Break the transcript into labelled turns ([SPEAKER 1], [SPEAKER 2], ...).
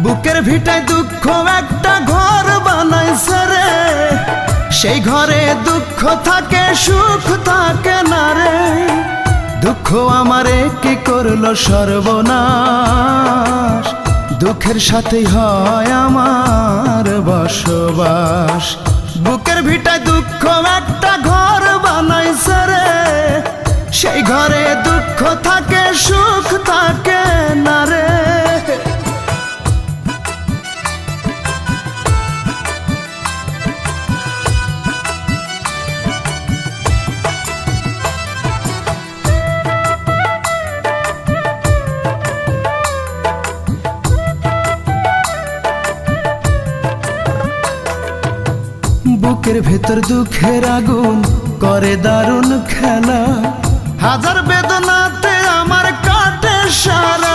[SPEAKER 1] বুকের ভিটায় দুঃখ একটা ঘর বানাইছে রে, সেই ঘরে দুঃখ থাকে সুখ থাকে না রে। দুঃখ আমারে কি করলো সর্বনাশ, দুঃখের সাথেই হয় আমার বসবাস। বুকের ভিটায় দুঃখ একটা ঘর বানাইছে রে, সেই ঘরে দুঃখ থাকে সুখ থাকে না রে। বুকের ভেতর দুঃখের আগুন করে দারুণ খেলা, হাজার বেদনাতে আমার কাটে সারা